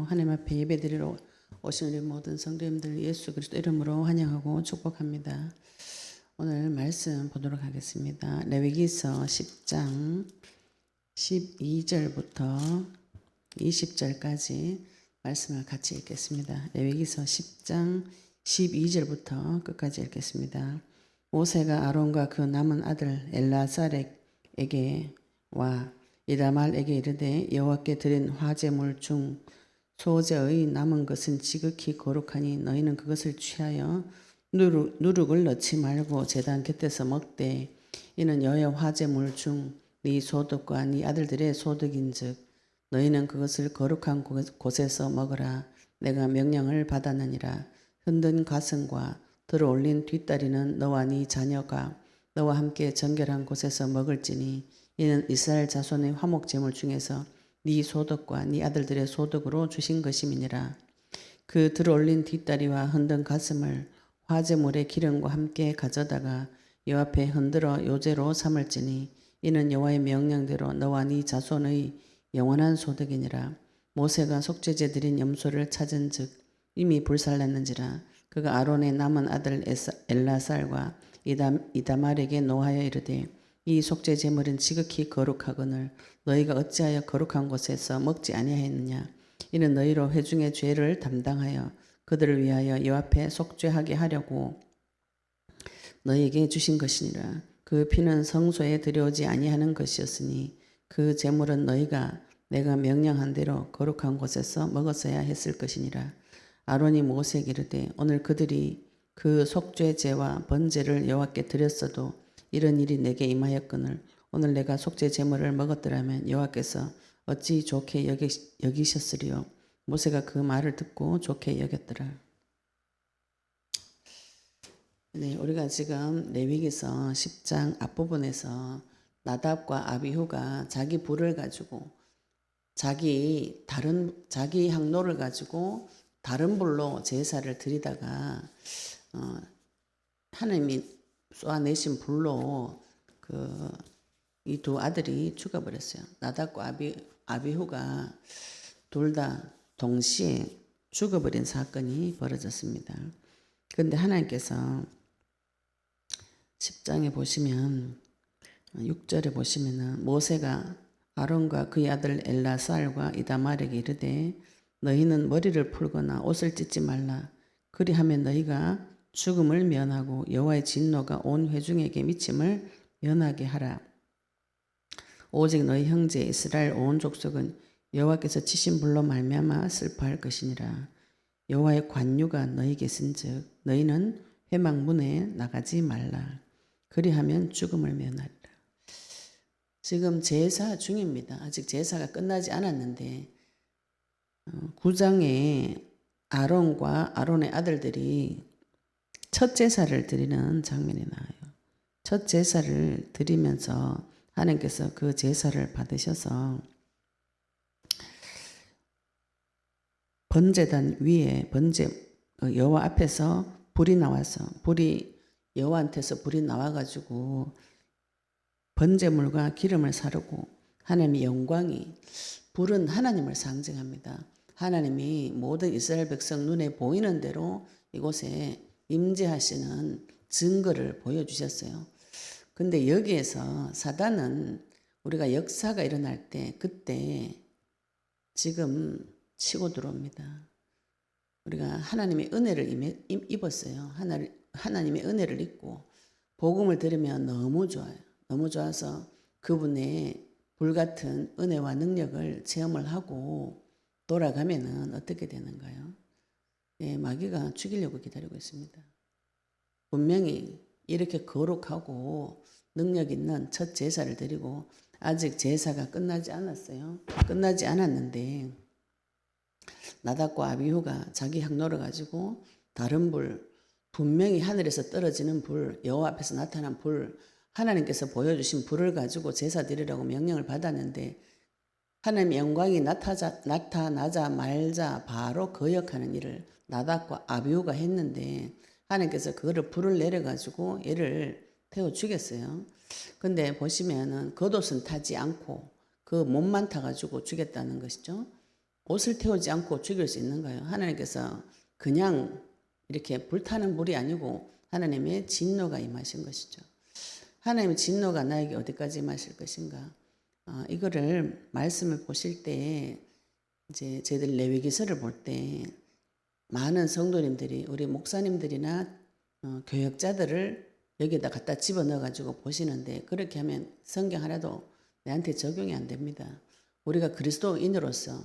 시간에도 하나님 앞에 예배드리러 오신 우리 모든 성도님들 예수 그리스도 이름으로 환영하고 축복합니다. 오늘 말씀 보도록 하겠습니다. 레위기서 10장 12절부터 20절까지 말씀을 같이 읽겠습니다. 레위기서 10장 12절부터 끝까지 읽겠습니다. 모세가 아론과 그 남은 아들 엘라살에게 와 이다말에게 이르되 여호와께 드린 화제물 중 소제의 남은 것은 지극히 거룩하니 너희는 그것을 취하여 누룩을 넣지 말고 제단 곁에서 먹되 이는 여호와 화제물 중 네 소득과 네 아들들의 소득인즉 너희는 그것을 거룩한 곳에서 먹으라. 내가 명령을 받았느니라. 흔든 가슴과 들어올린 뒷다리는 너와 네 자녀가 너와 함께 정결한 곳에서 먹을지니 이는 이스라엘 자손의 화목제물 중에서 네 소득과 네 아들들의 소득으로 주신 것임이니라. 그 들어올린 뒷다리와 흔든 가슴을 화제물의 기름과 함께 가져다가 여호와 앞에 흔들어 요제로 삼을지니 이는 여호와의 명령대로 너와 네 자손의 영원한 소득이니라. 모세가 속죄제 드린 염소를 찾은즉 이미 불살랐는지라. 그가 아론의 남은 아들 엘라살과 이다말에게 노하여 이르되 이 속죄 제물은 지극히 거룩하거늘 너희가 어찌하여 거룩한 곳에서 먹지 아니하였느냐. 이는 너희로 회중의 죄를 담당하여 그들을 위하여 여호와 앞에 속죄하게 하려고 너희에게 주신 것이니라. 그 피는 성소에 들여오지 아니하는 것이었으니 그 제물은 너희가 내가 명령한 대로 거룩한 곳에서 먹었어야 했을 것이니라. 아론이 모세에게 이르되 오늘 그들이 그 속죄제와 번제를 여호와께 드렸어도 이런 일이 내게 임하였거늘 오늘 내가 속죄 제물을 먹었더라면 여호와께서 어찌 좋게 여기셨으리요. 모세가 그 말을 듣고 좋게 여겼더라. 네, 우리가 지금 레위기서 10장 앞부분에서 나답과 아비후가 자기 불을 가지고 자기 향로를 가지고 다른 불로 제사를 드리다가 하나님이 쏘아내신 불로 이 두 아들이 죽어버렸어요. 나답과 아비후가 둘 다 동시에 죽어버린 사건이 벌어졌습니다. 그런데 하나님께서 10장에 보시면 6절에 보시면은 모세가 아론과 그의 아들 엘라살과 이다말에게 이르되 너희는 머리를 풀거나 옷을 찢지 말라. 그리하면 너희가 죽음을 면하고 여호와의 진노가 온 회중에게 미침을 면하게 하라. 오직 너희 형제 이스라엘 온 족속은 여호와께서 치신 불로 말미암아 슬퍼할 것이니라. 여호와의 관유가 너희에게 있은즉 너희는 회막문에 나가지 말라. 그리하면 죽음을 면하리라. 지금 제사 중입니다. 아직 제사가 끝나지 않았는데 9장에 아론과 아론의 아들들이 첫 제사를 드리는 장면이 나와요. 첫 제사를 드리면서 하나님께서 그 제사를 받으셔서 번제단 위에 여호와 앞에서 불이 나와서 여호와한테서 불이 나와가지고 번제물과 기름을 사르고 하나님의 영광이 불은 하나님을 상징합니다. 하나님이 모든 이스라엘 백성 눈에 보이는 대로 이곳에 임재하시는 증거를 보여주셨어요. 근데 여기에서 사단은 우리가 역사가 일어날 때 그때 지금 치고 들어옵니다. 우리가 하나님의 은혜를 입었어요. 하나님의 은혜를 입고 복음을 들으면 너무 좋아요. 너무 좋아서 그분의 불같은 은혜와 능력을 체험을 하고 돌아가면은 어떻게 되는가요? 예, 마귀가 죽이려고 기다리고 있습니다. 분명히 이렇게 거룩하고 능력 있는 첫 제사를 드리고 아직 제사가 끝나지 않았어요. 끝나지 않았는데 나답과 아비후가 자기 향로를 가지고 다른 불, 분명히 하늘에서 떨어지는 불, 여호와 앞에서 나타난 불, 하나님께서 보여주신 불을 가지고 제사 드리라고 명령을 받았는데 하나님의 영광이 나타나자 말자 바로 거역하는 일을 나답과 아비후가 했는데 하나님께서 그거를 불을 내려가지고 얘를 태워 죽였어요. 근데 보시면은 겉옷은 타지 않고 그 몸만 타가지고 죽였다는 것이죠. 옷을 태우지 않고 죽일 수 있는가요? 하나님께서 그냥 이렇게 불타는 불이 아니고 하나님의 진노가 임하신 것이죠. 하나님의 진노가 나에게 어디까지 임하실 것인가? 이거를 말씀을 보실 때 이제 저희들 레위기서를 볼 때 많은 성도님들이 우리 목사님들이나 교역자들을 여기다 갖다 집어넣어 가지고 보시는데 그렇게 하면 성경 하나도 내한테 적용이 안 됩니다. 우리가 그리스도인으로서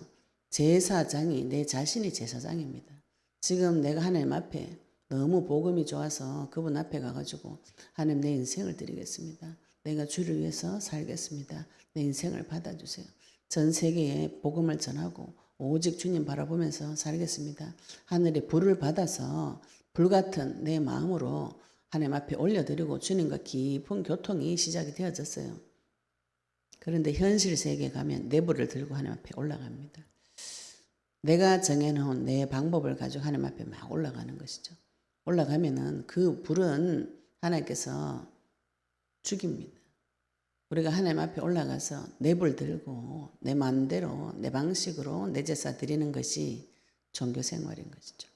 제사장이 내 자신이 제사장입니다. 지금 내가 하나님 앞에 너무 복음이 좋아서 그분 앞에 가가지고 하나님 내 인생을 드리겠습니다. 내가 주를 위해서 살겠습니다. 내 인생을 받아주세요. 전 세계에 복음을 전하고 오직 주님 바라보면서 살겠습니다. 하늘의 불을 받아서 불같은 내 마음으로 하나님 앞에 올려드리고 주님과 깊은 교통이 시작이 되어졌어요. 그런데 현실 세계에 가면 내 불을 들고 하나님 앞에 올라갑니다. 내가 정해놓은 내 방법을 가지고 하나님 앞에 막 올라가는 것이죠. 올라가면은 그 불은 하나님께서 죽입니다. 우리가 하나님 앞에 올라가서 내 불 들고 내 마음대로 내 방식으로 내 제사 드리는 것이 종교 생활인 것이죠.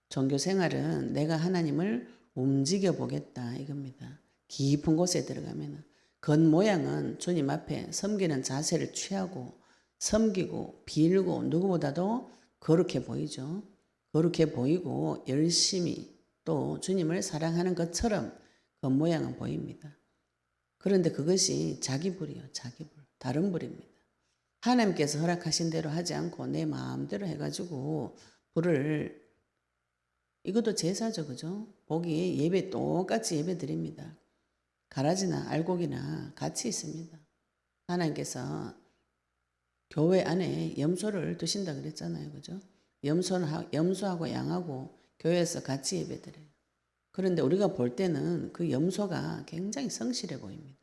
종교 생활은 내가 하나님을 움직여 보겠다 이겁니다. 깊은 곳에 들어가면은 겉모양은 주님 앞에 섬기는 자세를 취하고 섬기고 빌고 누구보다도 거룩해 보이죠. 거룩해 보이고 열심히 또 주님을 사랑하는 것처럼 겉모양은 보입니다. 그런데 그것이 자기 불이요. 자기 불. 다른 불입니다. 하나님께서 허락하신 대로 하지 않고 내 마음대로 해가지고 불을 이것도 제사죠. 그죠? 보기 예배 똑같이 예배 드립니다. 가라지나 알곡이나 같이 있습니다. 하나님께서 교회 안에 염소를 두신다 그랬잖아요. 그죠? 염소하고 양하고 교회에서 같이 예배 드려요. 그런데 우리가 볼 때는 그 염소가 굉장히 성실해 보입니다.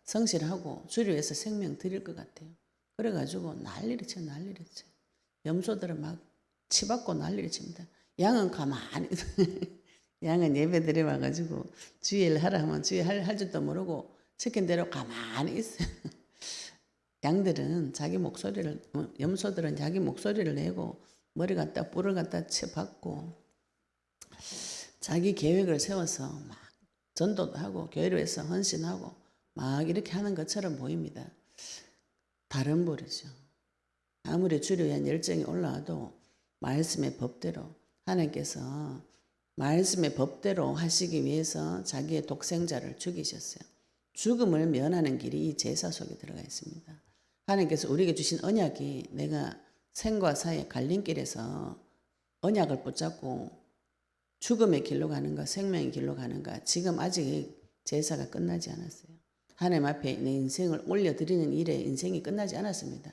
성실하고 주를 위해서 생명 드릴 것 같아요. 그래가지고 난리를 쳐요. 난리를 쳐요. 염소들은 막 치받고 난리를 칩니다. 양은 가만히 양은 예배 드려 와가지고 주일 하라 하면 주일 할 줄도 모르고 시킨 대로 가만히 있어요. 양들은 자기 목소리를 염소들은 자기 목소리를 내고 머리 갖다 뿔을 갖다 쳐박고 자기 계획을 세워서 막 전도도 하고 교회를 위해서 헌신하고 막 이렇게 하는 것처럼 보입니다. 다른 불이죠. 아무리 주를 위한 열정이 올라와도 말씀의 법대로 하나님께서 말씀의 법대로 하시기 위해서 자기의 독생자를 죽이셨어요. 죽음을 면하는 길이 이 제사 속에 들어가 있습니다. 하나님께서 우리에게 주신 언약이 내가 생과 사의 갈림길에서 언약을 붙잡고 죽음의 길로 가는가 생명의 길로 가는가 지금 아직 제사가 끝나지 않았어요. 하나님 앞에 내 인생을 올려드리는 일에 인생이 끝나지 않았습니다.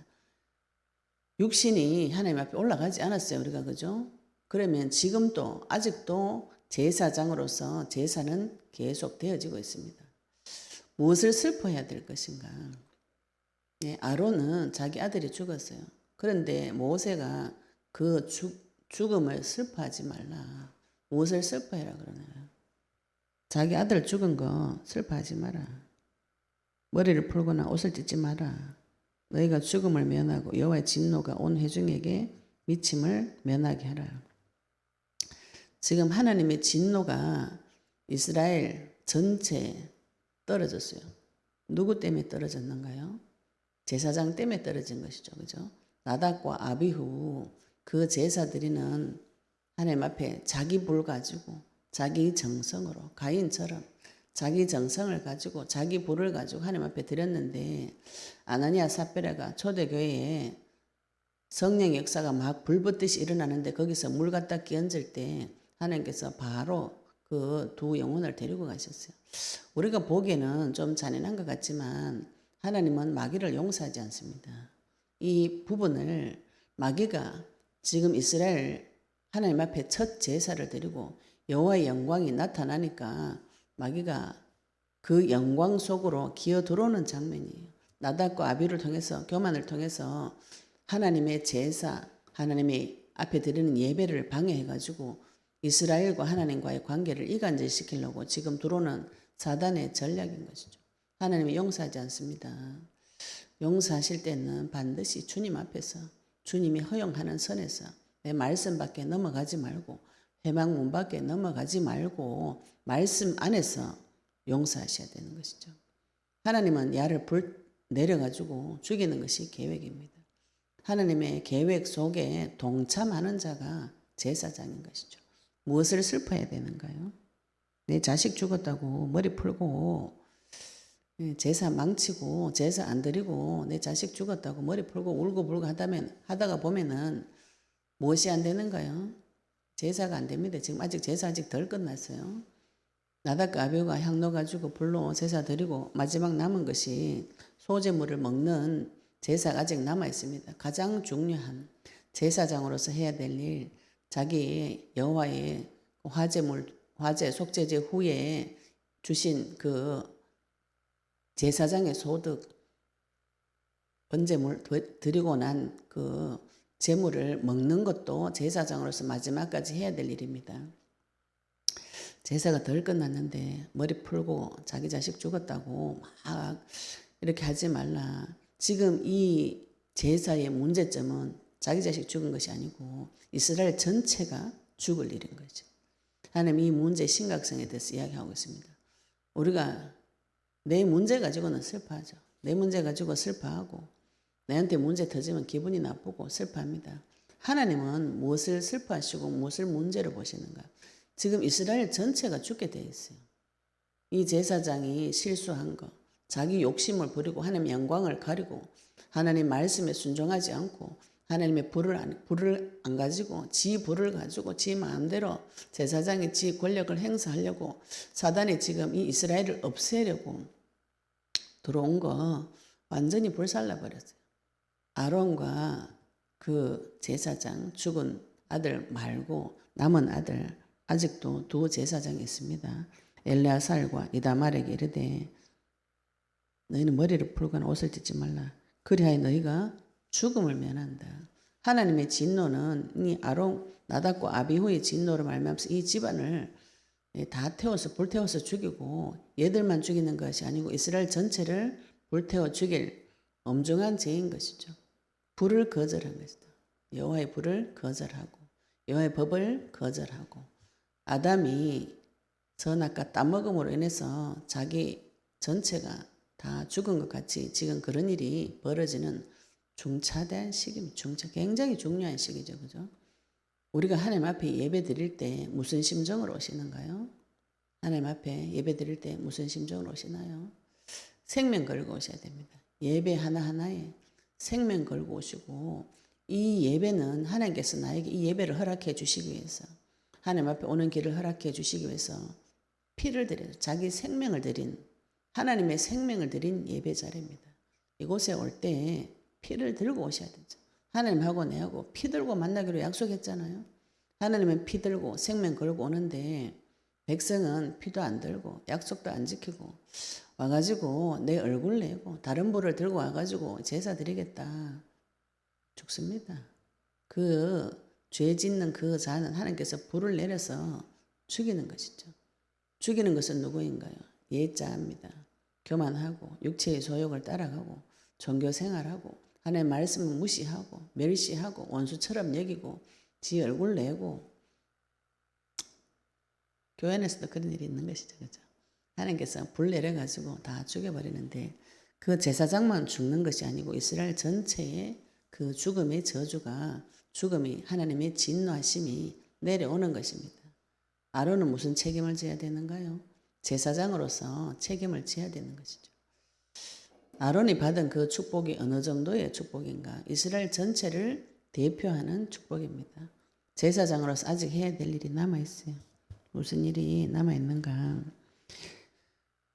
육신이 하나님 앞에 올라가지 않았어요. 우리가 그죠? 그러면 지금도 아직도 제사장으로서 제사는 계속 되어지고 있습니다. 무엇을 슬퍼해야 될 것인가? 네, 아론은 자기 아들이 죽었어요. 그런데 모세가 그 죽음을 슬퍼하지 말라. 무엇을 슬퍼해라 그러나요? 자기 아들 죽은 거 슬퍼하지 마라. 머리를 풀거나 옷을 찢지 마라. 너희가 죽음을 면하고 여호와의 진노가 온 회중에게 미침을 면하게 하라. 지금 하나님의 진노가 이스라엘 전체에 떨어졌어요. 누구 때문에 떨어졌는가요? 제사장 때문에 떨어진 것이죠. 그죠? 나답과 아비후 그 제사 드리는 하나님 앞에 자기 불 가지고 자기 정성으로 가인처럼 자기 정성을 가지고 자기 불을 가지고 하나님 앞에 드렸는데 아나니아 삽비라가 초대교회에 성령 역사가 막 불붙듯이 일어나는데 거기서 물 갖다 끼얹을 때 하나님께서 바로 그 두 영혼을 데리고 가셨어요. 우리가 보기에는 좀 잔인한 것 같지만 하나님은 마귀를 용서하지 않습니다. 이 부분을 마귀가 지금 이스라엘 하나님 앞에 첫 제사를 드리고 여호와의 영광이 나타나니까 마귀가 그 영광 속으로 기어 들어오는 장면이에요. 나답과 아비를 통해서 교만을 통해서 하나님의 제사, 하나님의 앞에 드리는 예배를 방해해가지고 이스라엘과 하나님과의 관계를 이간질시키려고 지금 들어오는 사단의 전략인 것이죠. 하나님이 용서하지 않습니다. 용서하실 때는 반드시 주님 앞에서 주님이 허용하는 선에서 내 말씀 밖에 넘어가지 말고 회막문 밖에 넘어가지 말고 말씀 안에서 용서하셔야 되는 것이죠. 하나님은 야를 불 내려가지고 죽이는 것이 계획입니다. 하나님의 계획 속에 동참하는 자가 제사장인 것이죠. 무엇을 슬퍼해야 되는가요? 내 자식 죽었다고 머리 풀고 제사 망치고 제사 안 드리고 내 자식 죽었다고 머리 풀고 울고불고 하다가 보면은 무엇이 안 되는가요? 제사가 안 됩니다. 지금 제사 아직 덜 끝났어요. 나닷과 아비후가 향로 가지고 불로 제사 드리고 마지막 남은 것이 소제물을 먹는 제사가 아직 남아 있습니다. 가장 중요한 제사장으로서 해야 될 일, 자기 여호와의 화제 속죄제 후에 주신 그 제사장의 소득 번제물 드리고 난 그 제물을 먹는 것도 제사장으로서 마지막까지 해야 될 일입니다. 제사가 덜 끝났는데 머리 풀고 자기 자식 죽었다고 막 이렇게 하지 말라. 지금 이 제사의 문제점은 자기 자식 죽은 것이 아니고 이스라엘 전체가 죽을 일인 거죠. 하나님 이 문제의 심각성에 대해서 이야기하고 있습니다. 우리가 내 문제 가지고는 슬퍼하죠. 내 문제 가지고 슬퍼하고 내한테 문제 터지면 기분이 나쁘고 슬퍼합니다. 하나님은 무엇을 슬퍼하시고 무엇을 문제로 보시는가? 지금 이스라엘 전체가 죽게 되어 있어요. 이 제사장이 실수한 거, 자기 욕심을 부리고 하나님 영광을 가리고 하나님 말씀에 순종하지 않고 하나님의 불을 안 가지고 지 불을 가지고 지 마음대로 제사장이 지 권력을 행사하려고 사단이 지금 이 이스라엘을 없애려고 들어온 거 완전히 불살라 버렸어요. 아론과 그 제사장 죽은 아들 말고 남은 아들 아직도 두 제사장이 있습니다. 엘레아살과 이다말에게 이르되 너희는 머리를 풀거나 옷을 찢지 말라. 그리하여 너희가 죽음을 면한다. 하나님의 진노는 이 아론 나답과 아비후의 진노로 말미암아서 이 집안을 다 태워서 불태워서 죽이고 얘들만 죽이는 것이 아니고 이스라엘 전체를 불태워 죽일 엄중한 죄인 것이죠. 불을 거절한 것이다. 여호와의 불을 거절하고 여호와의 법을 거절하고 아담이 선악과 따먹음으로 인해서 자기 전체가 다 죽은 것 같이 지금 그런 일이 벌어지는 중차대한 시기입니다. 굉장히 중요한 시기죠. 그죠? 우리가 하나님 앞에 예배 드릴 때 무슨 심정으로 오시는가요? 하나님 앞에 예배 드릴 때 무슨 심정으로 오시나요? 생명 걸고 오셔야 됩니다. 예배 하나하나에 생명 걸고 오시고 이 예배는 하나님께서 나에게 이 예배를 허락해 주시기 위해서 하나님 앞에 오는 길을 허락해 주시기 위해서 피를 드려서 자기 생명을 드린 하나님의 생명을 드린 예배 자리입니다. 이곳에 올 때 피를 들고 오셔야 되죠. 하나님하고 내하고 피 들고 만나기로 약속했잖아요. 하나님은 피 들고 생명 걸고 오는데 백성은 피도 안 들고 약속도 안 지키고 와가지고 내 얼굴 내고 다른 불을 들고 와가지고 제사 드리겠다. 죽습니다. 그 죄 짓는 그 자는 하나님께서 불을 내려서 죽이는 것이죠. 죽이는 것은 누구인가요? 예자입니다. 교만하고 육체의 소욕을 따라가고 종교 생활하고 하나님의 말씀을 무시하고 멸시하고 원수처럼 여기고 지 얼굴 내고 교회 안에서도 그런 일이 있는 것이죠. 그렇죠? 하나님께서 불 내려가지고 다 죽여버리는데 그 제사장만 죽는 것이 아니고 이스라엘 전체의 그 죽음의 저주가 죽음이 하나님의 진노하심이 내려오는 것입니다. 아론은 무슨 책임을 져야 되는가요? 제사장으로서 책임을 져야 되는 것이죠. 아론이 받은 그 축복이 어느 정도의 축복인가? 이스라엘 전체를 대표하는 축복입니다. 제사장으로서 아직 해야 될 일이 남아있어요. 무슨 일이 남아있는가?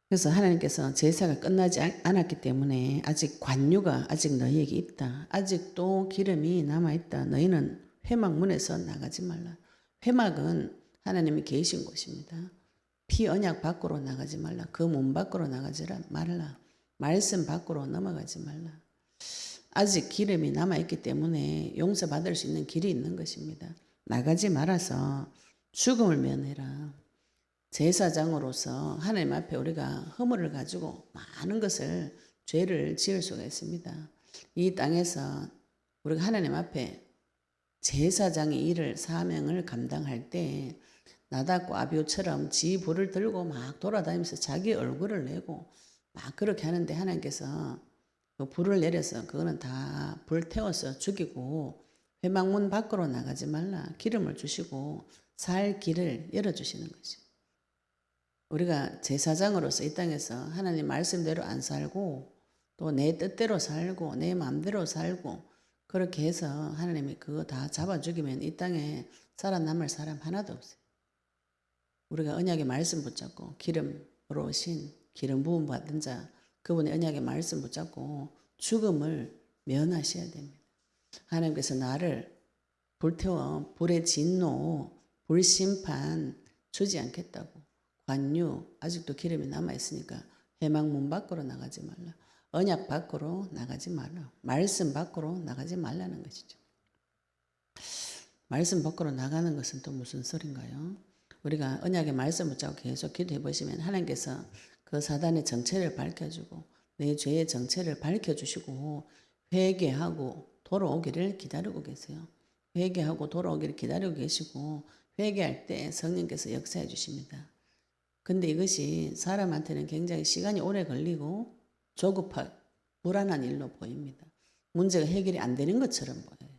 그래서 하나님께서 제사가 끝나지 않았기 때문에 아직 관유가 아직 너희에게 있다. 아직도 기름이 남아있다. 너희는 회막문에서 나가지 말라. 회막은 하나님이 계신 곳입니다. 피 언약 밖으로 나가지 말라. 그 문 밖으로 나가지 말라. 말씀 밖으로 넘어가지 말라. 아직 기름이 남아있기 때문에 용서받을 수 있는 길이 있는 것입니다. 나가지 말아서 죽음을 면해라. 제사장으로서 하나님 앞에 우리가 허물을 가지고 많은 것을 죄를 지을 수가 있습니다. 이 땅에서 우리가 하나님 앞에 제사장의 일을 사명을 감당할 때 나답과 아비후처럼 지 불을 들고 막 돌아다니면서 자기 얼굴을 내고 막 그렇게 하는데 하나님께서 그 불을 내려서 그거는 다 불태워서 죽이고 회막문 밖으로 나가지 말라 기름을 주시고 살 길을 열어주시는 거죠. 우리가 제사장으로서 이 땅에서 하나님 말씀대로 안 살고 또 내 뜻대로 살고 내 마음대로 살고 그렇게 해서 하나님이 그거 다 잡아 죽이면 이 땅에 살아남을 사람 하나도 없어요. 우리가 언약의 말씀 붙잡고 기름으로 오신 기름 부음 받은 자 그분의 언약의 말씀 붙잡고 죽음을 면하셔야 됩니다. 하나님께서 나를 불태워 불의 진노 불심판 주지 않겠다고 관유 아직도 기름이 남아있으니까 회막문 밖으로 나가지 말라. 언약 밖으로 나가지 말라. 말씀 밖으로 나가지 말라는 것이죠. 말씀 밖으로 나가는 것은 또 무슨 소린가요? 우리가 언약의 말씀 붙잡고 계속 기도해 보시면 하나님께서 그 사단의 정체를 밝혀주고 내 죄의 정체를 밝혀주시고 회개하고 돌아오기를 기다리고 계세요. 회개하고 돌아오기를 기다리고 계시고 회개할 때 성령께서 역사해 주십니다. 근데 이것이 사람한테는 굉장히 시간이 오래 걸리고 조급하고 불안한 일로 보입니다. 문제가 해결이 안 되는 것처럼 보여요.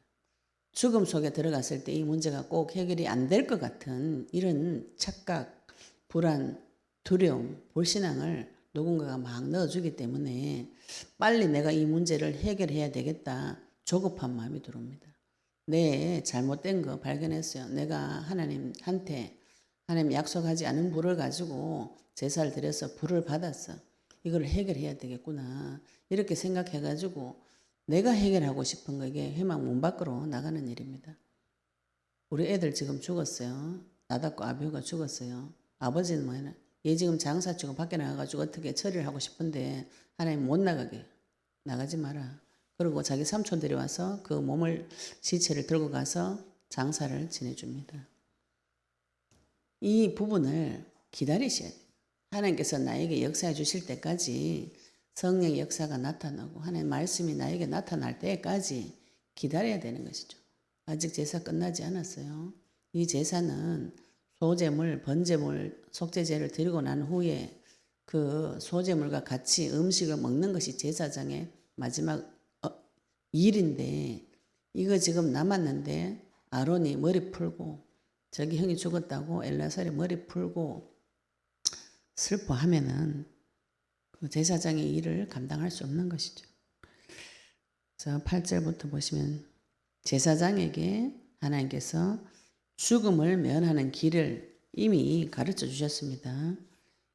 죽음 속에 들어갔을 때 이 문제가 꼭 해결이 안 될 것 같은 이런 착각, 불안, 두려움, 불신앙을 누군가가 막 넣어주기 때문에 빨리 내가 이 문제를 해결해야 되겠다 조급한 마음이 들어옵니다. 내 잘못된 거 발견했어요. 내가 하나님한테 하나님 약속하지 않은 불을 가지고 제사를 드려서 불을 받았어. 이걸 해결해야 되겠구나. 이렇게 생각해가지고 내가 해결하고 싶은 거 이게 회막 문 밖으로 나가는 일입니다. 우리 애들 지금 죽었어요. 나답과 아비후가 죽었어요. 아버지는 뭐냐? 얘 지금 장사 치고 밖에 나가가지고 어떻게 처리를 하고 싶은데 하나님 못 나가게 나가지 마라. 그리고 자기 삼촌들이 와서 그 몸을 시체를 들고 가서 장사를 지내줍니다. 이 부분을 기다리셔야 돼요. 하나님께서 나에게 역사해 주실 때까지 성령의 역사가 나타나고 하나님의 말씀이 나에게 나타날 때까지 기다려야 되는 것이죠. 아직 제사 끝나지 않았어요. 이 제사는 소제물, 번제물, 속죄제를 드리고 난 후에 그 소제물과 같이 음식을 먹는 것이 제사장의 마지막 일인데 이거 지금 남았는데 아론이 머리 풀고 저기 형이 죽었다고 엘라살이 머리 풀고 슬퍼하면은 그 제사장의 일을 감당할 수 없는 것이죠. 그래서 8절부터 보시면 제사장에게 하나님께서 죽음을 면하는 길을 이미 가르쳐 주셨습니다.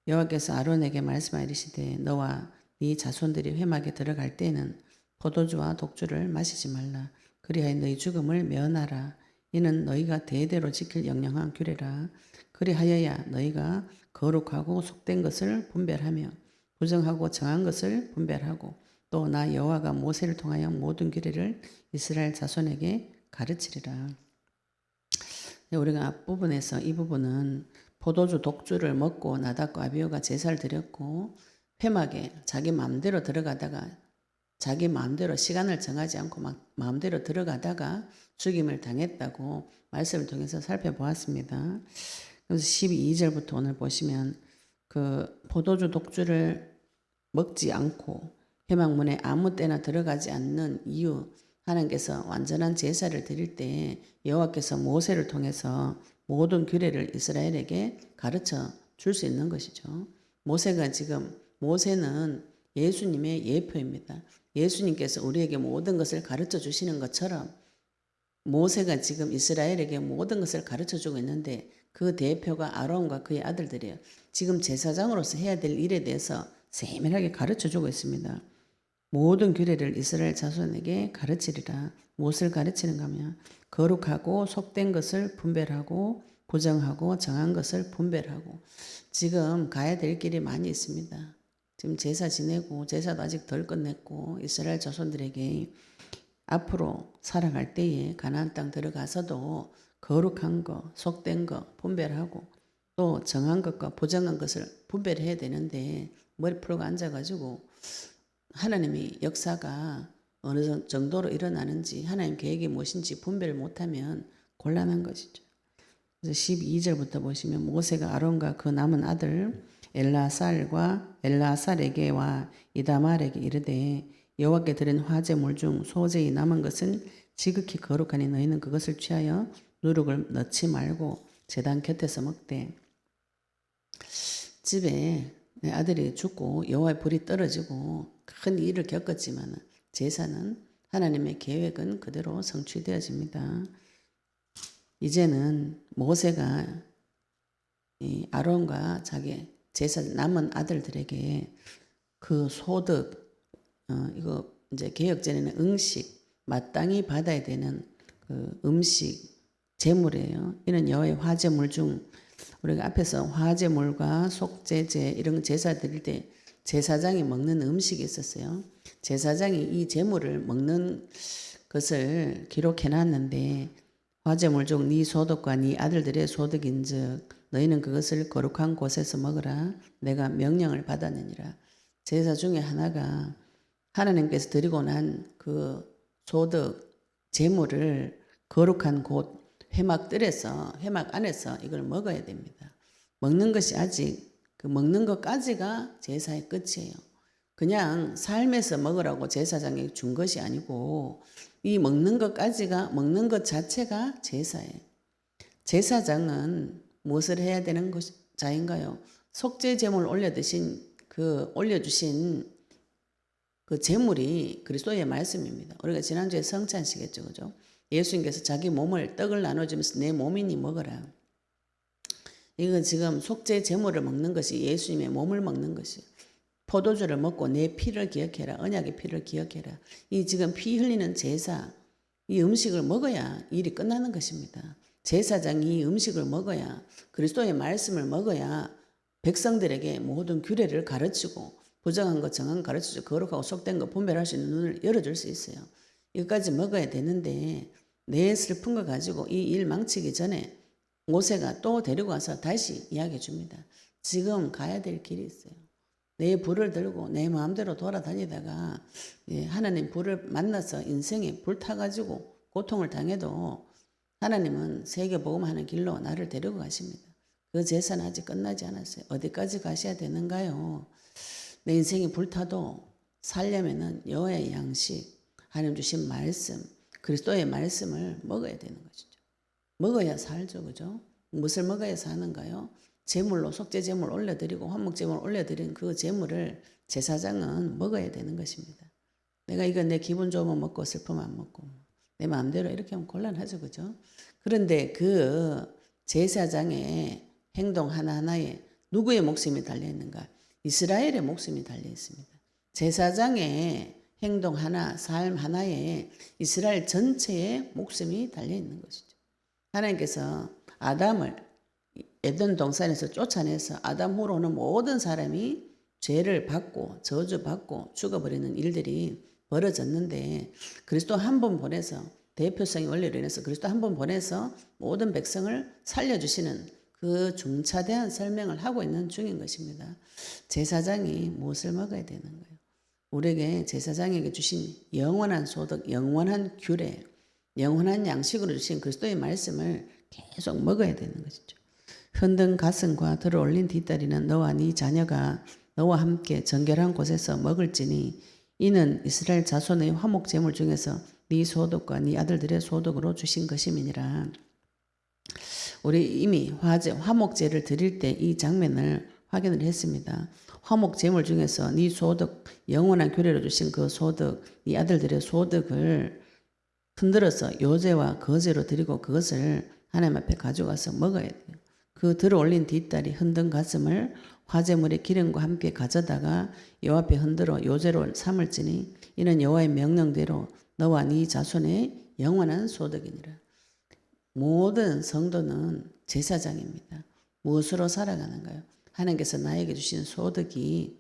여호와께서 아론에게 말씀하시되 너와 네 자손들이 회막에 들어갈 때는 포도주와 독주를 마시지 말라. 그리하여 너희 죽음을 면하라. 이는 너희가 대대로 지킬 영영한 규례라. 그리하여야 너희가 거룩하고 속된 것을 분별하며 부정하고 정한 것을 분별하고 또 나 여호와가 모세를 통하여 모든 규례를 이스라엘 자손에게 가르치리라. 우리가 앞부분에서 이 부분은 포도주 독주를 먹고 나답과 아비후가 제사를 드렸고 회막에 자기 마음대로 들어가다가 자기 마음대로 시간을 정하지 않고 막 마음대로 들어가다가 죽임을 당했다고 말씀을 통해서 살펴보았습니다. 그래서 12절부터 오늘 보시면 그 포도주 독주를 먹지 않고 회막문에 아무 때나 들어가지 않는 이유 하나님께서 완전한 제사를 드릴 때 여호와께서 모세를 통해서 모든 규례를 이스라엘에게 가르쳐 줄 수 있는 것이죠. 모세는 예수님의 예표입니다. 예수님께서 우리에게 모든 것을 가르쳐 주시는 것처럼 모세가 지금 이스라엘에게 모든 것을 가르쳐 주고 있는데 그 대표가 아론과 그의 아들들이에요. 지금 제사장으로서 해야 될 일에 대해서 세밀하게 가르쳐 주고 있습니다. 모든 규례를 이스라엘 자손에게 가르치리라. 무엇을 가르치는가 하면 거룩하고 속된 것을 분별하고 부정하고 정한 것을 분별하고 지금 가야 될 길이 많이 있습니다. 지금 제사 지내고 제사도 아직 덜 끝냈고 이스라엘 자손들에게 앞으로 살아갈 때에 가나안 땅 들어가서도 거룩한 거, 속된 거 분별하고 또 정한 것과 부정한 것을 분별해야 되는데 머리 풀고 앉아가지고 하나님이 역사가 어느 정도로 일어나는지 하나님 계획이 무엇인지 분별을 못하면 곤란한 것이죠. 그래서 12절부터 보시면 모세가 아론과 그 남은 아들 엘라살에게와 이다말에게 이르되 여호와께 드린 화제물 중 소재의 남은 것은 지극히 거룩하니 너희는 그것을 취하여 누룩을 넣지 말고 제단 곁에서 먹되 집에 내 아들이 죽고 여호와의 불이 떨어지고 큰 일을 겪었지만 제사는 하나님의 계획은 그대로 성취되어집니다. 이제는 모세가 이 아론과 자기 제사 남은 아들들에게 그 소득 이거 이제 개혁전에는 응식 마땅히 받아야 되는 그 음식 제물이에요. 이는 여호와의 화제물 중 우리가 앞에서 화제물과 속죄제 이런 제사 드릴 때 제사장이 먹는 음식이 있었어요. 제사장이 이 제물을 먹는 것을 기록해 놨는데 화제물 중 네 소득과 네 아들들의 소득인즉 너희는 그것을 거룩한 곳에서 먹으라. 내가 명령을 받았느니라. 제사 중에 하나가 하나님께서 드리고 난 그 소득 제물을 거룩한 곳 회막들에서 회막 안에서 이걸 먹어야 됩니다. 먹는 것이 아직 그 먹는 것까지가 제사의 끝이에요. 그냥 삶에서 먹으라고 제사장이 준 것이 아니고 이 먹는 것까지가 먹는 것 자체가 제사예요. 제사장은 무엇을 해야 되는 자인가요? 속죄 제물 올려주신 그 제물이 그리스도의 말씀입니다. 우리가 지난주에 성찬식했죠, 그죠? 예수님께서 자기 몸을 떡을 나눠주면서 내 몸이니 먹어라. 이건 지금 속죄 제물을 먹는 것이 예수님의 몸을 먹는 것이에요. 포도주를 먹고 내 피를 기억해라. 언약의 피를 기억해라. 이 지금 피 흘리는 제사, 이 음식을 먹어야 일이 끝나는 것입니다. 제사장이 이 음식을 먹어야 그리스도의 말씀을 먹어야 백성들에게 모든 규례를 가르치고 부정한 것 정한 것 가르치고 거룩하고 속된 것 분별할 수 있는 눈을 열어줄 수 있어요. 이것까지 먹어야 되는데 내 슬픈 거 가지고 이 일 망치기 전에 모세가 또 데리고 와서 다시 이야기해 줍니다. 지금 가야 될 길이 있어요. 내 불을 들고 내 마음대로 돌아다니다가 하나님 불을 만나서 인생에 불 타가지고 고통을 당해도 하나님은 세계복음하는 길로 나를 데리고 가십니다. 그 제사는 아직 끝나지 않았어요. 어디까지 가셔야 되는가요? 내 인생이 불타도 살려면은 여호와의 양식, 하나님 주신 말씀, 그리스도의 말씀을 먹어야 되는 것이죠. 먹어야 살죠, 그죠? 무엇을 먹어야 사는가요? 제물로 속죄 제물 올려드리고 화목 제물 올려드린 그 제물을 제사장은 먹어야 되는 것입니다. 내가 이거 내 기분 좋으면 먹고 슬프면 안 먹고 내 마음대로 이렇게 하면 곤란하죠, 그죠? 그런데 그 제사장의 행동 하나하나에 누구의 목숨이 달려 있는가? 이스라엘의 목숨이 달려 있습니다. 제사장의 행동 하나, 삶 하나에 이스라엘 전체의 목숨이 달려 있는 것이죠. 하나님께서 아담을 에덴 동산에서 쫓아내서 아담 후로는 모든 사람이 죄를 받고 저주받고 죽어버리는 일들이 벌어졌는데 그리스도 한 번 보내서 대표성의 원리로 인해서 그리스도 한 번 보내서 모든 백성을 살려주시는 그 중차대한 설명을 하고 있는 중인 것입니다. 제사장이 무엇을 먹어야 되는 거예요? 우리에게 제사장에게 주신 영원한 소득, 영원한 규례, 영원한 양식으로 주신 그리스도의 말씀을 계속 먹어야 되는 것이죠. 흔든 가슴과 들어올린 뒷다리는 너와 네 자녀가 너와 함께 정결한 곳에서 먹을지니 이는 이스라엘 자손의 화목 제물 중에서 네 소득과 네 아들들의 소득으로 주신 것임이니라. 우리 이미 화목제를 드릴 때 이 장면을 확인을 했습니다. 화목 제물 중에서 네 소득, 영원한 규례로 주신 그 소득, 네 아들들의 소득을 흔들어서 요제와 거제로 드리고 그것을 하나님 앞에 가져가서 먹어야 돼요. 그 들어올린 뒷다리 흔든 가슴을 화제물의 기름과 함께 가져다가 여호와 앞에 흔들어 요제로 삼을지니 이는 여호와의 명령대로 너와 네 자손의 영원한 소득이니라. 모든 성도는 제사장입니다. 무엇으로 살아가는가요? 하나님께서 나에게 주신 소득이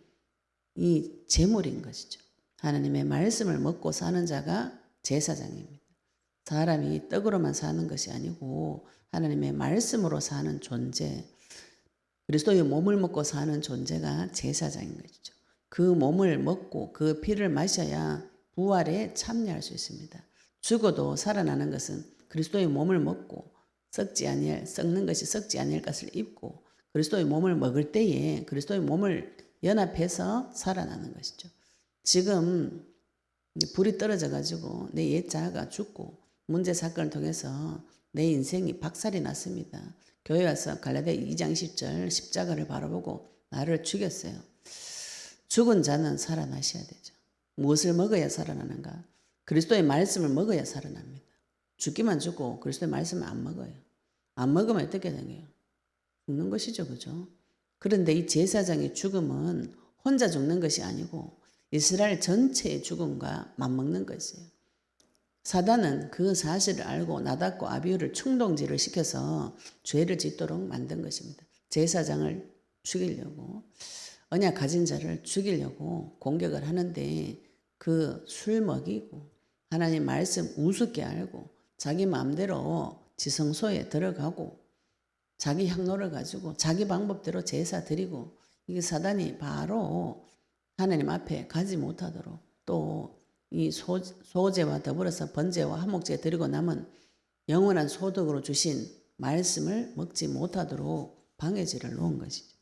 이 제물인 것이죠. 하나님의 말씀을 먹고 사는 자가 제사장입니다. 사람이 떡으로만 사는 것이 아니고 하나님의 말씀으로 사는 존재, 그리스도의 몸을 먹고 사는 존재가 제사장인 것이죠. 그 몸을 먹고 그 피를 마셔야 부활에 참여할 수 있습니다. 죽어도 살아나는 것은 그리스도의 몸을 먹고 썩는 것이 썩지 아니할 것을 입고 그리스도의 몸을 먹을 때에 그리스도의 몸을 연합해서 살아나는 것이죠. 지금 불이 떨어져 가지고 내 옛 자아가 죽고 문제 사건을 통해서 내 인생이 박살이 났습니다. 교회 와서 갈라디아 2장 10절 십자가를 바라보고 나를 죽였어요. 죽은 자는 살아나셔야 되죠. 무엇을 먹어야 살아나는가? 그리스도의 말씀을 먹어야 살아납니다. 죽기만 죽고 그리스도의 말씀을 안 먹어요. 안 먹으면 어떻게 되나요? 죽는 것이죠. 그죠? 그런데 이 제사장의 죽음은 혼자 죽는 것이 아니고 이스라엘 전체의 죽음과 맞먹는 것이에요. 사단은 그 사실을 알고 나답과 아비후를 충동질을 시켜서 죄를 짓도록 만든 것입니다. 제사장을 죽이려고 언약 가진 자를 죽이려고 공격을 하는데 그 술 먹이고 하나님 말씀 우습게 알고 자기 마음대로 지성소에 들어가고 자기 향로를 가지고 자기 방법대로 제사 드리고 이게 사단이 바로 하나님 앞에 가지 못하도록 또 이 소제와 더불어서 번제와 화목제 드리고 남은 영원한 소득으로 주신 말씀을 먹지 못하도록 방해질을 놓은 것이죠.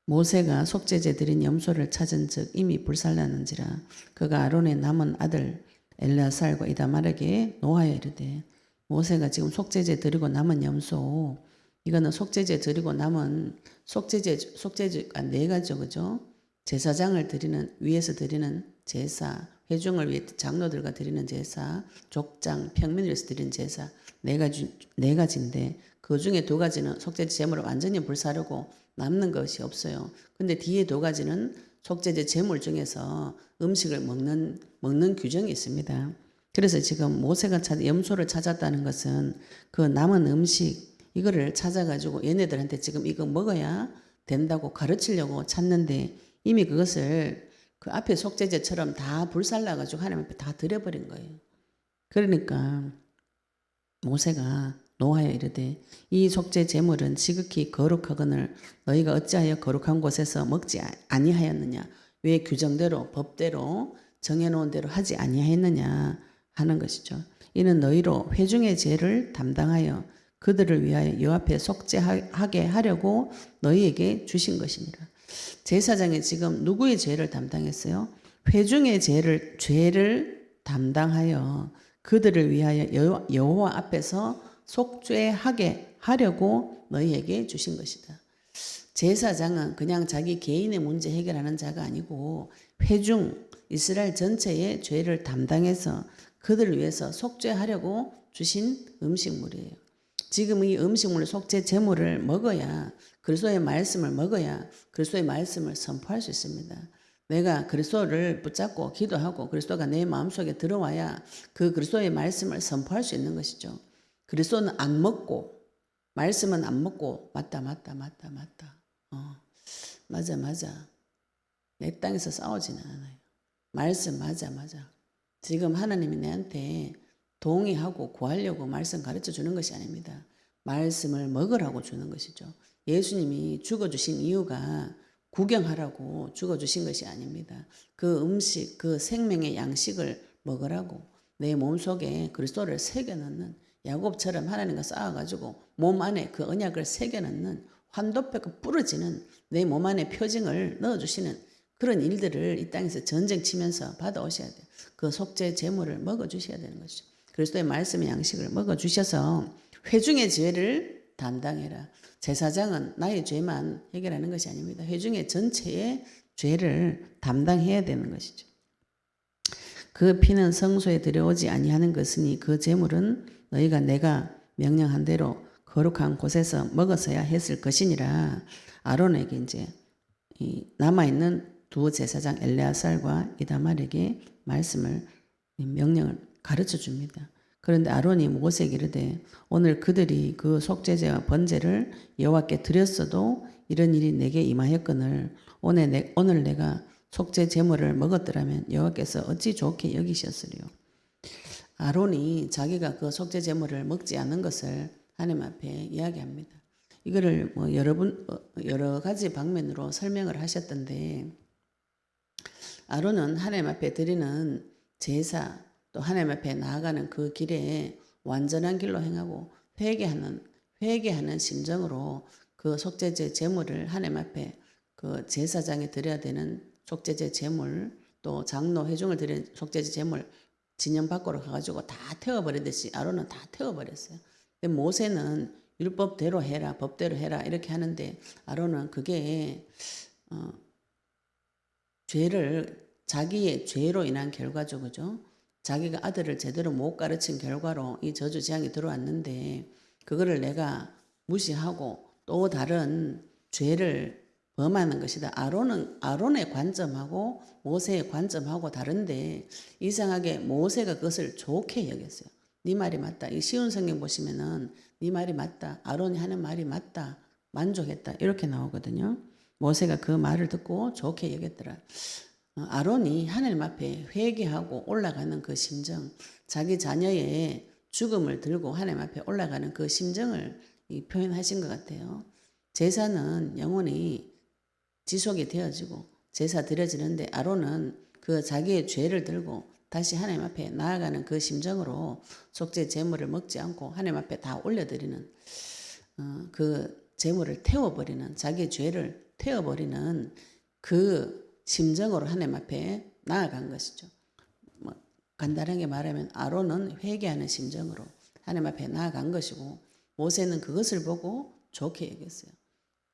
모세가 속죄제 드린 염소를 찾은 즉 이미 불살랐는지라 그가 아론의 남은 아들 엘르아살과 이다말에게 노하여 이르되 모세가 지금 속죄제 드리고 남은 염소 이거는 속죄제 드리고 남은 속죄제가 네 가지죠. 그죠? 제사장을 드리는 위에서 드리는 제사, 회중을 위해 장로들과 드리는 제사, 족장, 평민을 위해서 드리는 제사 네 가지인데 그 중에 두 가지는 속죄제 제물을 완전히 불사르고 남는 것이 없어요. 근데 뒤에 두 가지는 속죄제 제물 중에서 음식을 먹는 규정이 있습니다. 그래서 지금 모세가 염소를 찾았다는 것은 그 남은 음식 이거를 찾아가지고 얘네들한테 지금 이거 먹어야 된다고 가르치려고 찾는데 이미 그것을 그 앞에 속죄제처럼 다 불살라가지고 하나님 앞에 다 드려버린 거예요. 그러니까 모세가 노하여 이르되 이 속죄 제물은 지극히 거룩하거늘 너희가 어찌하여 거룩한 곳에서 먹지 아니하였느냐 왜 규정대로 법대로 정해놓은 대로 하지 아니하였느냐 하는 것이죠. 이는 너희로 회중의 죄를 담당하여 그들을 위하여 여 앞에 속죄하게 하려고 너희에게 주신 것이니라. 제사장이 지금 누구의 죄를 담당했어요? 회중의 죄를 담당하여 그들을 위하여 여호와 앞에서 속죄하게 하려고 너희에게 주신 것이다. 제사장은 그냥 자기 개인의 문제 해결하는 자가 아니고 회중 이스라엘 전체의 죄를 담당해서 그들을 위해서 속죄하려고 주신 음식물이에요. 지금 이 음식물 속죄 제물을 먹어야 그리스도의 말씀을 먹어야 그리스도의 말씀을 선포할 수 있습니다. 내가 그리스도를 붙잡고 기도하고 그리스도가 내 마음속에 들어와야 그 그리스도의 말씀을 선포할 수 있는 것이죠. 그리스도는 안 먹고 말씀은 안 먹고 맞다 맞아 내 땅에서 싸우지는 않아요. 말씀 맞아 지금 하나님이 내한테 동의하고 구하려고 말씀 가르쳐 주는 것이 아닙니다. 말씀을 먹으라고 주는 것이죠. 예수님이 죽어주신 이유가 구경하라고 죽어주신 것이 아닙니다. 그 음식, 그 생명의 양식을 먹으라고 내 몸속에 그리스도를 새겨넣는 야곱처럼 하나님과 싸워가지고 몸 안에 그 언약을 새겨넣는 환도뼈가 부러지는 내 몸 안에 표징을 넣어주시는 그런 일들을 이 땅에서 전쟁 치면서 받아오셔야 돼요. 그 속죄 제물을 먹어주셔야 되는 것이죠. 그리스도의 말씀의 양식을 먹어주셔서 회중의 죄를 담당해라. 제사장은 나의 죄만 해결하는 것이 아닙니다. 회중의 전체의 죄를 담당해야 되는 것이죠. 그 피는 성소에 들여오지 아니하는 것이니 그 제물은 너희가 내가 명령한 대로 거룩한 곳에서 먹었어야 했을 것이니라. 아론에게 이제 남아있는 두 제사장 엘레아살과 이다말에게 명령을 가르쳐 줍니다. 그런데 아론이 모세에게 이르되 오늘 그들이 그 속죄제와 번제를 여호와께 드렸어도 이런 일이 내게 임하였거늘 오늘 내가 속죄 제물을 먹었더라면 여호와께서 어찌 좋게 여기셨으리요. 아론이 자기가 그 속죄 제물을 먹지 않는 것을 하나님 앞에 이야기합니다. 이거를 여러 가지 방면으로 설명을 하셨던데 아론은 하나님 앞에 드리는 제사 또 하나님 앞에 나아가는 그 길에 완전한 길로 행하고 회개하는 심정으로 그 속죄제 제물을 하나님 앞에 그 제사장에 드려야 되는 속죄제 제물 또 장로 회중을 드리는 속죄제 제물 진영 밖으로 가가지고 다 태워버리듯이 아론은 다 태워버렸어요. 근데 모세는 율법대로 해라 법대로 해라 이렇게 하는데 아론은 그게 죄를 자기의 죄로 인한 결과죠. 그죠? 자기가 아들을 제대로 못 가르친 결과로 이 저주 재앙이 들어왔는데 그거를 내가 무시하고 또 다른 죄를 범하는 것이다. 아론의 관점하고 모세의 관점하고 다른데 이상하게 모세가 그것을 좋게 여겼어요. 네 말이 맞다. 이 쉬운 성경 보시면은 네 말이 맞다. 아론이 하는 말이 맞다. 만족했다. 이렇게 나오거든요. 모세가 그 말을 듣고 좋게 여겼더라. 아론이 하나님 앞에 회개하고 올라가는 그 심정, 자기 자녀의 죽음을 들고 하나님 앞에 올라가는 그 심정을 표현하신 것 같아요. 제사는 영원히 지속이 되어지고 제사 드려지는데 아론은 그 자기의 죄를 들고 다시 하나님 앞에 나아가는 그 심정으로 속죄 제물을 먹지 않고 하나님 앞에 다 올려드리는 그 제물을 태워버리는 자기의 죄를 태워버리는 그 심정으로 하나님 앞에 나아간 것이죠. 뭐 간단하게 말하면 아론은 회개하는 심정으로 하나님 앞에 나아간 것이고 모세는 그것을 보고 좋게 여겼어요.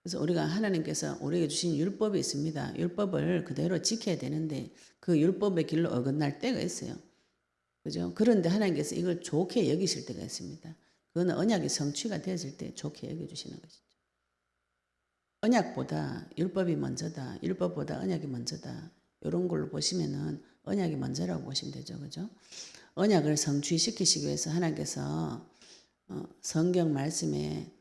그래서 우리가 하나님께서 우리에게 주신 율법이 있습니다. 율법을 그대로 지켜야 되는데 그 율법의 길로 어긋날 때가 있어요. 그죠? 그런데 하나님께서 이걸 좋게 여기실 때가 있습니다. 그거는 언약이 성취가 되어질 때 좋게 여겨주시는 것이죠. 언약보다 율법이 먼저다. 율법보다 언약이 먼저다. 이런 걸로 보시면은 언약이 먼저라고 보시면 되죠. 그죠? 언약을 성취시키시기 위해서 하나님께서 성경 말씀에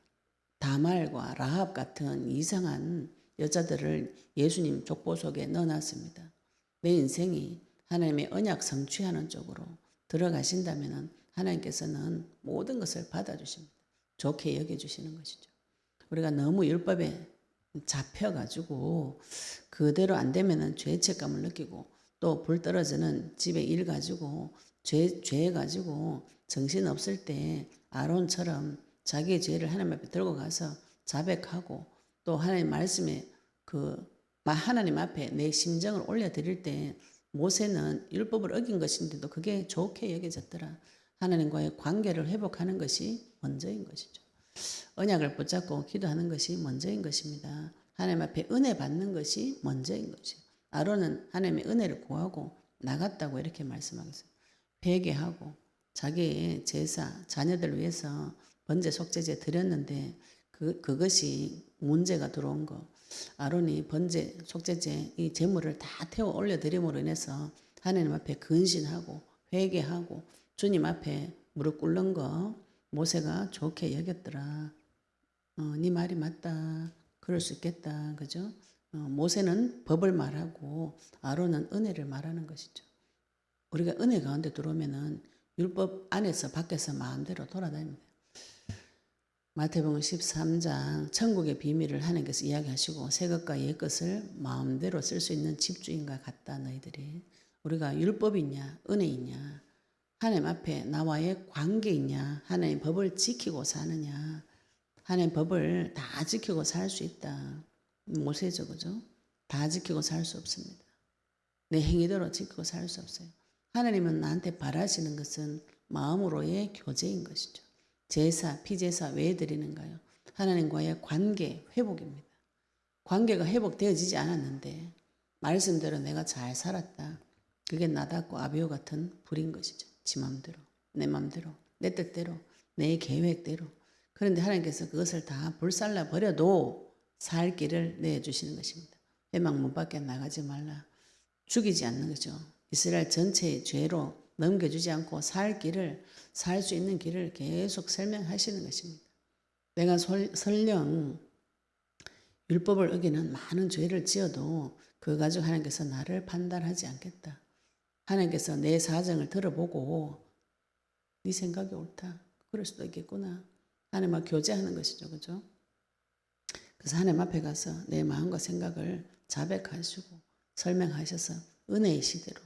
다말과 라합 같은 이상한 여자들을 예수님 족보 속에 넣어놨습니다. 내 인생이 하나님의 언약 성취하는 쪽으로 들어가신다면 하나님께서는 모든 것을 받아주십니다. 좋게 여겨주시는 것이죠. 우리가 너무 율법에 잡혀가지고 그대로 안 되면은 죄책감을 느끼고 또 불 떨어지는 집에 일 가지고 죄 가지고 정신 없을 때 아론처럼 자기의 죄를 하나님 앞에 들고 가서 자백하고 또 하나님 말씀에 하나님 앞에 내 심정을 올려드릴 때 모세는 율법을 어긴 것인데도 그게 좋게 여겨졌더라. 하나님과의 관계를 회복하는 것이 먼저인 것이죠. 언약을 붙잡고 기도하는 것이 먼저인 것입니다. 하나님 앞에 은혜 받는 것이 먼저인 것이죠. 아론은 하나님의 은혜를 구하고 나갔다고 이렇게 말씀하겠어요. 회개하고 자기의 제사, 자녀들 위해서 번제 속죄제 드렸는데 그것이 문제가 들어온 거. 아론이 번제 속죄제 이 제물을 다 태워 올려드림으로 인해서 하나님 앞에 근신하고 회개하고 주님 앞에 무릎 꿇는 거 모세가 좋게 여겼더라. 네 말이 맞다. 그럴 수 있겠다. 그죠? 모세는 법을 말하고 아론은 은혜를 말하는 것이죠. 우리가 은혜 가운데 들어오면은 율법 안에서 밖에서 마음대로 돌아다닙니다. 마태복음 13장 천국의 비밀을 하나님께서 이야기하시고 새 것과 옛 것을 마음대로 쓸 수 있는 집주인과 같다. 너희들이 우리가 율법이 있냐 은혜 있냐 하나님 앞에 나와의 관계 있냐 하나님 법을 지키고 사느냐 하나님 법을 다 지키고 살 수 있다. 모세죠. 그죠? 다 지키고 살 수 없습니다. 내 행위대로 지키고 살 수 없어요. 하나님은 나한테 바라시는 것은 마음으로의 교제인 것이죠. 제사, 피제사 왜 드리는가요? 하나님과의 관계 회복입니다. 관계가 회복되어지지 않았는데 말씀대로 내가 잘 살았다. 그게 나답고 아비오 같은 불인 것이죠. 지 맘대로, 내 맘대로, 내 뜻대로, 내 계획대로. 그런데 하나님께서 그것을 다 불살라 버려도 살 길을 내주시는 것입니다. 회막 문 밖에 나가지 말라. 죽이지 않는 거죠. 이스라엘 전체의 죄로 넘겨주지 않고 살 수 있는 길을 계속 설명하시는 것입니다. 내가 설령 율법을 어기는 많은 죄를 지어도 그거 가지고 하나님께서 나를 판단하지 않겠다. 하나님께서 내 사정을 들어보고 네 생각이 옳다. 그럴 수도 있겠구나. 하나님과 교제하는 것이죠. 그죠? 그래서 하나님 앞에 가서 내 마음과 생각을 자백하시고 설명하셔서 은혜의 시대로,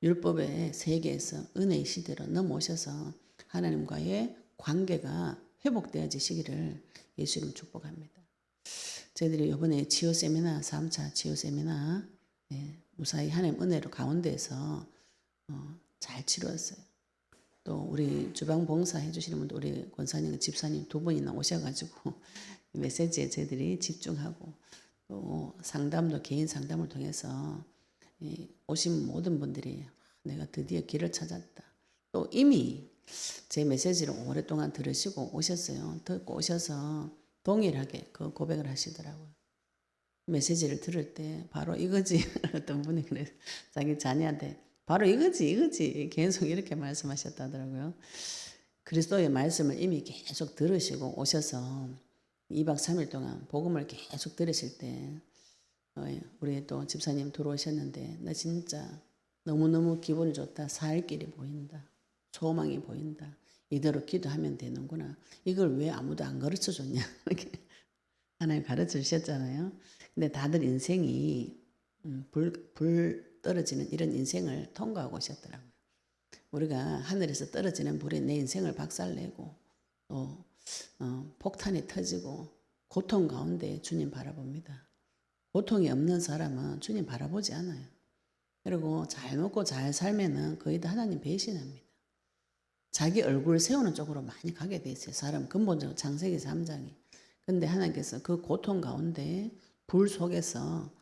율법의 세계에서 은혜의 시대로 넘어오셔서 하나님과의 관계가 회복되어지시기를 예수 이름 축복합니다. 저희들이 이번에 치유 세미나 3차 치유 세미나 무사히 하나님 은혜로 가운데에서 잘 치루었어요. 또 우리 주방 봉사 해주시는 분들 우리 권사님, 집사님 두 분이나 오셔가지고 메시지에 저희들이 집중하고 또 상담도 개인 상담을 통해서 오신 모든 분들이 내가 드디어 길을 찾았다. 또 이미 제 메시지를 오랫동안 들으시고 오셨어요. 듣고 오셔서 동일하게 그 고백을 하시더라고요. 메시지를 들을 때 바로 이거지. 어떤 분이 그래 자기 자녀한테 바로 이거지 계속 이렇게 말씀하셨다더라고요. 그리스도의 말씀을 이미 계속 들으시고 오셔서 2박 3일 동안 복음을 계속 들으실 때 우리 또 집사님 들어오셨는데 나 진짜 너무너무 기분이 좋다. 살 길이 보인다. 소망이 보인다. 이대로 기도하면 되는구나. 이걸 왜 아무도 안 가르쳐 줬냐. 이렇게 하나님 가르쳐 주셨잖아요. 근데 다들 인생이 불 떨어지는 이런 인생을 통과하고 오셨더라고요. 우리가 하늘에서 떨어지는 불에 내 인생을 박살내고 또 폭탄이 터지고 고통 가운데 주님 바라봅니다. 고통이 없는 사람은 주님 바라보지 않아요. 그리고 잘 먹고 잘 살면은 거의 다 하나님 배신합니다. 자기 얼굴 세우는 쪽으로 많이 가게 돼 있어요. 사람 근본적으로 창세기 3장이. 근데 하나님께서 그 고통 가운데 불 속에서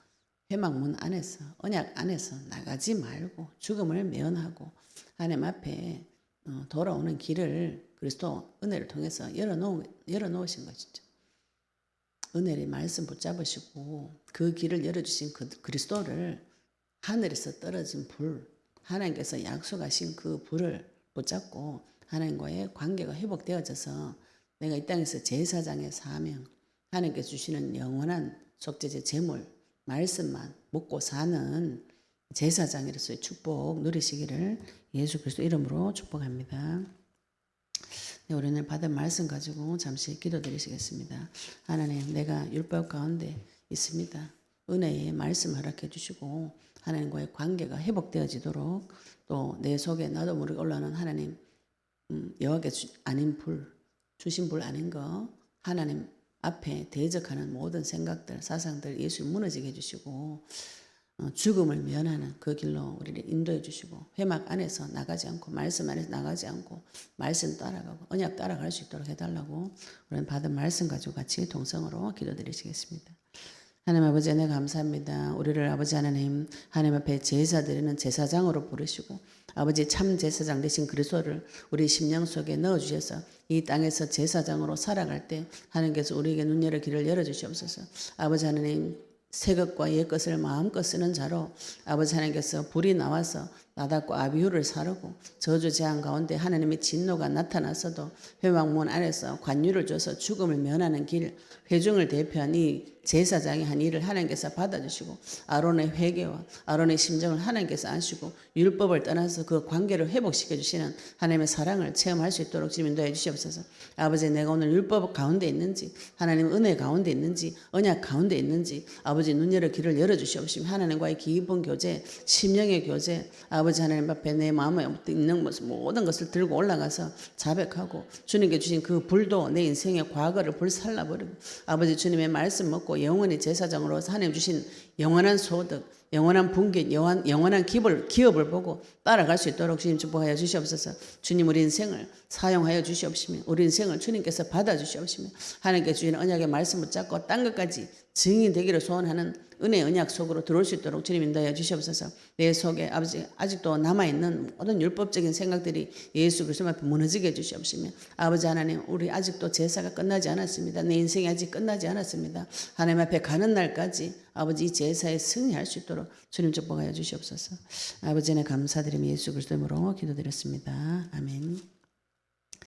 회막문 안에서 언약 안에서 나가지 말고 죽음을 면하고 하나님 앞에 돌아오는 길을 그리스도 은혜를 통해서 열어놓으신 것이죠. 은혜의 말씀 붙잡으시고 그 길을 열어주신 그 그리스도를 하늘에서 떨어진 불, 하나님께서 약속하신 그 불을 붙잡고 하나님과의 관계가 회복되어져서 내가 이 땅에서 제사장의 사명, 하나님께서 주시는 영원한 속죄제 제물, 말씀만 먹고 사는 제사장으로서의 축복 누리시기를 예수 그리스도 이름으로 축복합니다. 네, 우리는 받은 말씀 가지고 잠시 기도드리시겠습니다. 하나님, 내가 율법 가운데 있습니다. 은혜의 말씀 허락해 주시고 하나님과의 관계가 회복되어지도록 또 내 속에 나도 모르게 올라오는 하나님 여호와께 아닌 불, 주신 불 아닌 거 하나님 앞에 대적하는 모든 생각들, 사상들 예수 무너지게 해주시고 죽음을 면하는 그 길로 우리를 인도해 주시고 회막 안에서 나가지 않고 말씀 안에서 나가지 않고 말씀 따라가고 언약 따라갈 수 있도록 해달라고 우리는 받은 말씀 가지고 같이 동성으로 기도드리시겠습니다. 하나님 아버지 은혜 감사합니다. 우리를 아버지 하나님 앞에 제사 드리는 제사장으로 부르시고 아버지 참 제사장 되신 그리스도를 우리 심령 속에 넣어주셔서 이 땅에서 제사장으로 살아갈 때 하나님께서 우리에게 눈 열어 길을 열어주시옵소서. 아버지 하나님 새 것과 옛 것을 마음껏 쓰는 자로 아버지 하나님께서 불이 나와서 나답고 아비후를 사르고 저주 재앙 가운데 하나님의 진노가 나타났어도 회막문 안에서 관유를 줘서 죽음을 면하는 길, 회중을 대표한 이 제사장이 한 일을 하나님께서 받아주시고 아론의 회개와 아론의 심정을 하나님께서 아시고 율법을 떠나서 그 관계를 회복시켜 주시는 하나님의 사랑을 체험할 수 있도록 주님 인도해 주시옵소서. 아버지 내가 오늘 율법 가운데 있는지 하나님 은혜 가운데 있는지 언약 가운데 있는지 아버지 눈 열어 길을 열어주시옵시며 하나님과의 깊은 교제 심령의 교제 아버지 하나님 앞에 내 마음에 있는 모든 것을 들고 올라가서 자백하고 주님께 주신 그 불도 내 인생의 과거를 불살라버리고 아버지 주님의 말씀 먹고 영원히 제사장으로 하나님 주신 영원한 소득 영원한 분깃 영원한 기업을 보고 따라갈 수 있도록 주님 축복하여 주시옵소서. 주님 우리 인생을 사용하여 주시옵시며 우리 인생을 주님께서 받아주시옵시며 하나님께서 주시는 언약의 말씀 붙잡고 딴 것까지 증인 되기를 소원하는 은혜의 언약 속으로 들어올 수 있도록 주님 인도하여 주시옵소서. 내 속에 아버지 아직도 남아있는 모든 율법적인 생각들이 예수 그리스도 앞에 무너지게 해주시옵시며 아버지 하나님 우리 아직도 제사가 끝나지 않았습니다. 내 인생이 아직 끝나지 않았습니다. 하나님 앞에 가는 날까지 아버지 이 제사에 승리할 수 있도록 주님 축복하여 주시옵소서. 아버지 네 감사드리며 예수 그리스도 이름으로 기도드렸습니다. 아멘.